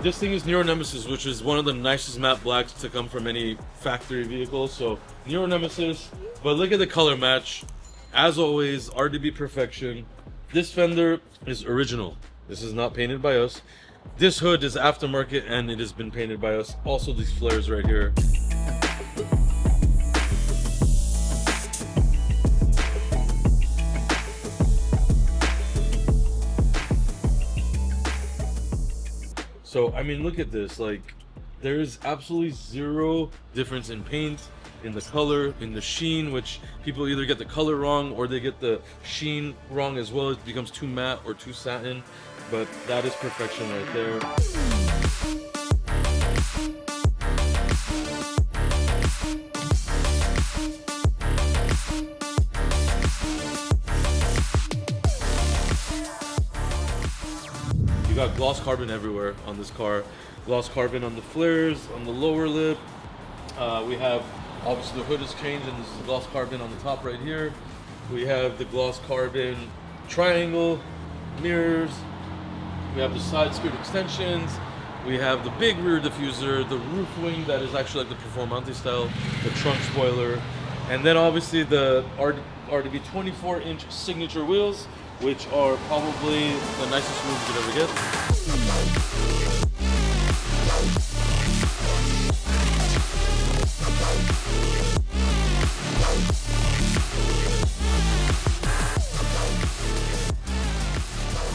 This thing is Nero Nemesis, which is one of the nicest matte blacks to come from any factory vehicle. So Nero Nemesis, but look at the color match. As always, RDB perfection. This fender is original. This is not painted by us. This hood is aftermarket and it has been painted by us. Also these flares right here. So, I mean, look at this, like, there is absolutely zero difference in paint, in the color, in the sheen, which people either get the color wrong or they get the sheen wrong as well. It becomes too matte or too satin, but that is perfection right there. You got gloss carbon everywhere on this car. Gloss carbon on the flares, on the lower lip. We have, obviously the hood has changed and this is gloss carbon on the top right here. We have the gloss carbon triangle, mirrors. We have the side skirt extensions. We have the big rear diffuser, the roof wing that is actually like the Performante style, the trunk spoiler. And then obviously the RDB 24-inch signature wheels, which are probably the nicest wheels you could ever get.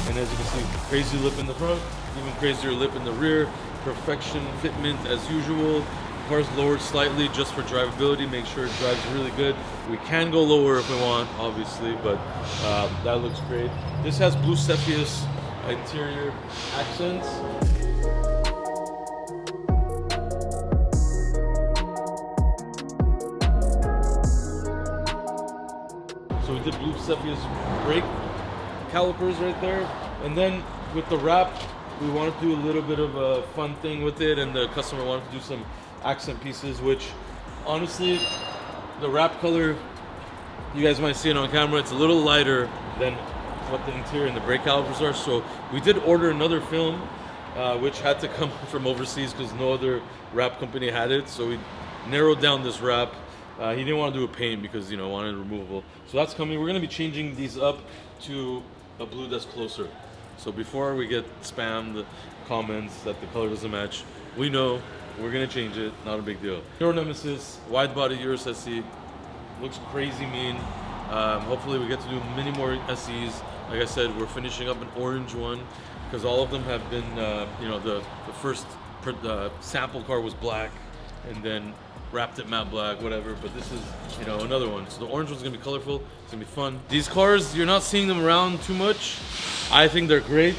And as you can see, crazy lip in the front, even crazier lip in the rear, perfection fitment as usual. Car's lowered slightly just for drivability, make sure it drives really good. We can go lower if we want, obviously, but that looks great. This has blue Cepheus interior accents. So we did blue Cepheus brake calipers right there. And then with the wrap, we wanted to do a little bit of a fun thing with it, and the customer wanted to do some accent pieces, which honestly, the wrap color, you guys might see it on camera, it's a little lighter than what the interior and the brake calipers are. So we did order another film, which had to come from overseas because no other wrap company had it. So we narrowed down this wrap. He didn't want to do a paint because, you know, wanted it removable. So that's coming. We're going to be changing these up to a blue that's closer. So before we get spammed comments that the color doesn't match, we know we're gonna change it, not a big deal. Nero Nemesis, wide body Urus SE, looks crazy mean. Hopefully we get to do many more SEs. Like I said, we're finishing up an orange one because all of them have been, you know, the first sample car was black and then wrapped it matte black, whatever, but this is, you know, another one. So the orange one's gonna be colorful, it's gonna be fun. These cars, you're not seeing them around too much. I think they're great.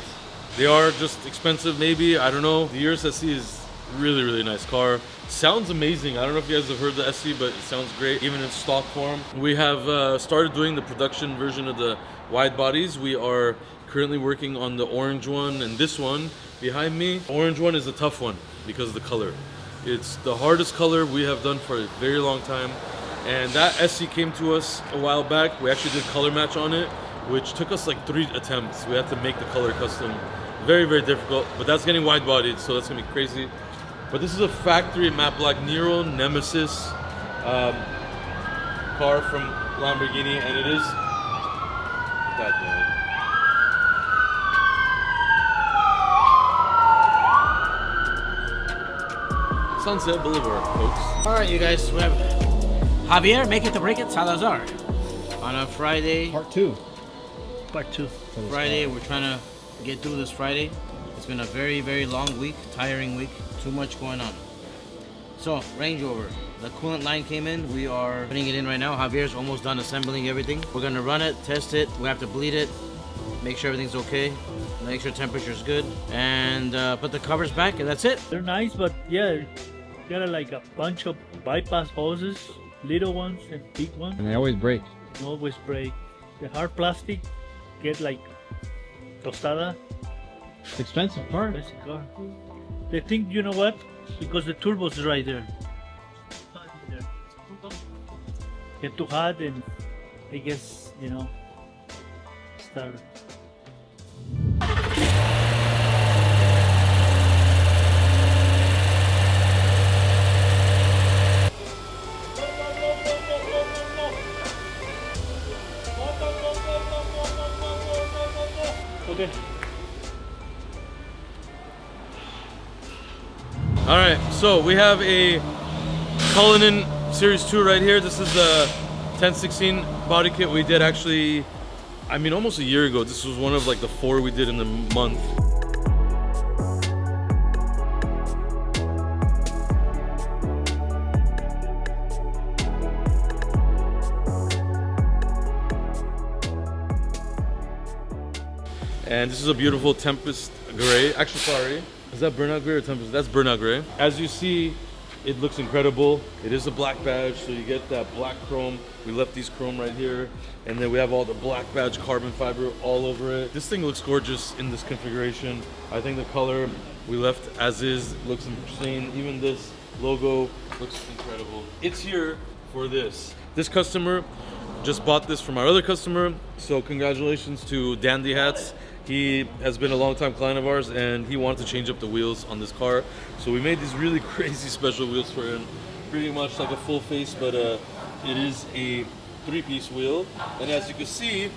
They are just expensive, maybe, I don't know. The Urus SE is really, really nice car. Sounds amazing. I don't know if you guys have heard the SE, but it sounds great, even in stock form. We have started doing the production version of the wide bodies. We are currently working on the orange one and this one behind me. The orange one is a tough one because of the color. It's the hardest color we have done for a very long time. And that SE came to us a while back. We actually did color match on it, which took us like 3 attempts. We had to make the color custom. Very, very difficult, but that's getting wide bodied, so that's gonna be crazy. But this is a factory matte black Nero Nemesis car from Lamborghini, and it is that bad. Sunset Boulevard, folks. All right, you guys, we have Javier, Make It to Break It, Salazar. On a Friday. Part 2. Friday, we're trying to get through this Friday. It's been a very, very long week, tiring week, too much going on. So, Range Rover, the coolant line came in. We are putting it in right now. Javier's almost done assembling everything. We're gonna run it, test it. We have to bleed it, make sure everything's okay, make sure temperature's good, and put the covers back, and that's it. They're nice, but yeah, got like a bunch of bypass hoses, little ones and big ones. And they always break. They always break. The hard plastic get like tostada. It's expensive part. Basic car. They think, you know what? Because the turbo's right there. Get too hot and I guess, you know, start. All right, so we have a Cullinan Series 2 right here. This is the 1016 body kit we did actually, I mean, almost a year ago. This was one of like the 4 we did in the month. And this is a beautiful Tempest Gray. Actually, sorry, is that Burnout Gray or Tempest? That's Burnout Gray. As you see, it looks incredible. It is a black badge, so you get that black chrome. We left these chrome right here. And then we have all the black badge carbon fiber all over it. This thing looks gorgeous in this configuration. I think the color we left as is looks insane. Even this logo looks incredible. It's here for this. This customer just bought this from our other customer. So congratulations to Dandy Hats. He has been a long-time client of ours, and he wanted to change up the wheels on this car. So we made these really crazy special wheels for him. Pretty much like a full face, but it is a 3-piece wheel. And as you can see,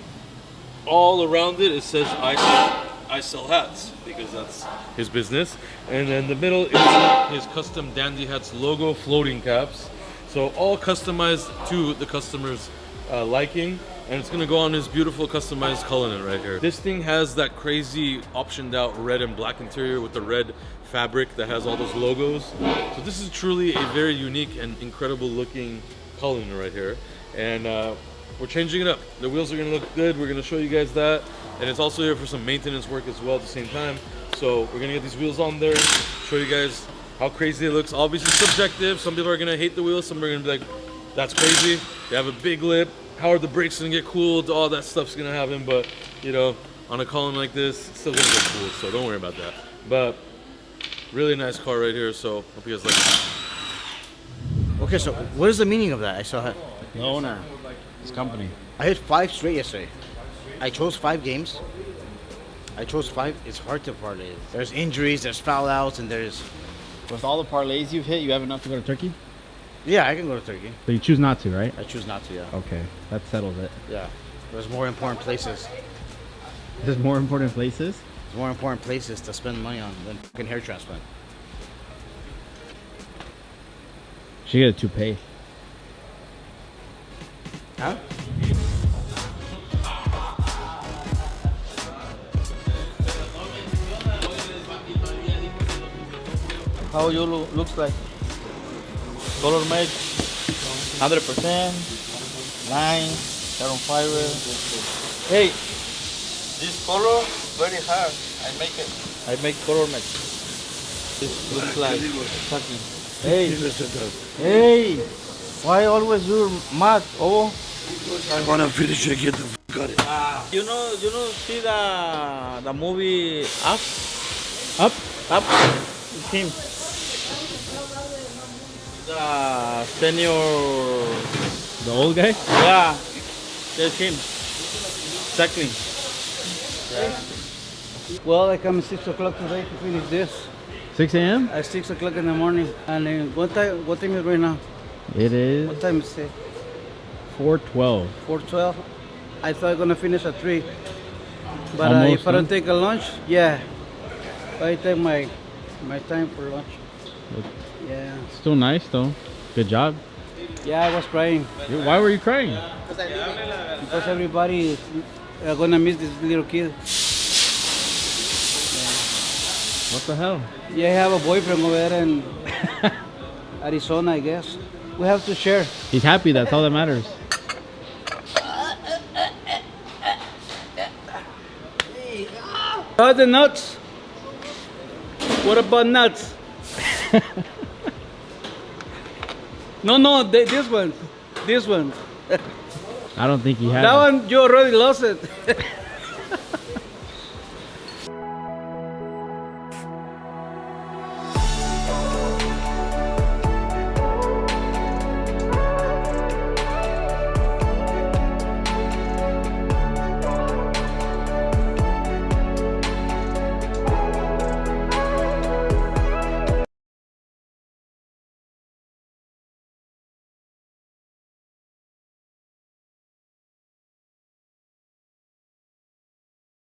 all around it, it says I sell hats, because that's his business. And then the middle is his custom Dandy Hats logo floating caps. So all customized to the customer's liking. And it's gonna go on his beautiful customized Cullinan right here. This thing has that crazy optioned out red and black interior with the red fabric that has all those logos. So this is truly a very unique and incredible looking Cullinan right here. And we're changing it up. The wheels are gonna look good. We're gonna show you guys that. And it's also here for some maintenance work as well at the same time. So we're gonna get these wheels on there, show you guys how crazy it looks. Obviously subjective. Some people are gonna hate the wheels. Some are gonna be like, that's crazy. They have a big lip. How are the brakes gonna get cooled? All that stuff's gonna happen, but you know, on a Cullinan like this, it's still gonna get cooled, so don't worry about that. But really nice car right here, so hope you guys like it. Okay, so what is the meaning of that? I saw it. The owner, his company. I hit 5 straight yesterday. I chose 5 games. I chose 5. It's hard to parlay. There's injuries, there's foul outs, and there's... With all the parlays you've hit, you have enough to go to Turkey? Yeah, I can go to Turkey. But you choose not to, right? I choose not to, yeah. Okay, that settles it. Yeah. There's more important places. There's more important places? There's more important places to spend money on than fucking hair transplant. She get a toupee. Huh? How you looks like? Color made 100%, line, carbon fiber. Hey, this color very hard. I make it. I make color made. This looks like exactly. Hey, why always you mad? Oh, I wanna finish it. Get the fuck out of here. you know, see the movie Up? Up? Up. It's him. The senior. The old guy? Yeah, that's him. Exactly. Well, I come at 6 o'clock today to finish this. 6 a.m.? At 6 o'clock in the morning. And what time is right now? It is What time is it? 4:12. 4:12. I thought I'm gonna finish at 3. But Almost, if I don't huh? take a lunch, yeah. I take my time for lunch. Yeah. Still nice though. Good job. Yeah, I was crying Why were you crying? because everybody is gonna miss this little kid. What the hell? Yeah, I have a boyfriend over there in Arizona, I guess. We have to share. He's happy, that's all that matters. Oh, the nuts. What about nuts? No, this one. This one. I don't think he had That it. one, you already lost it.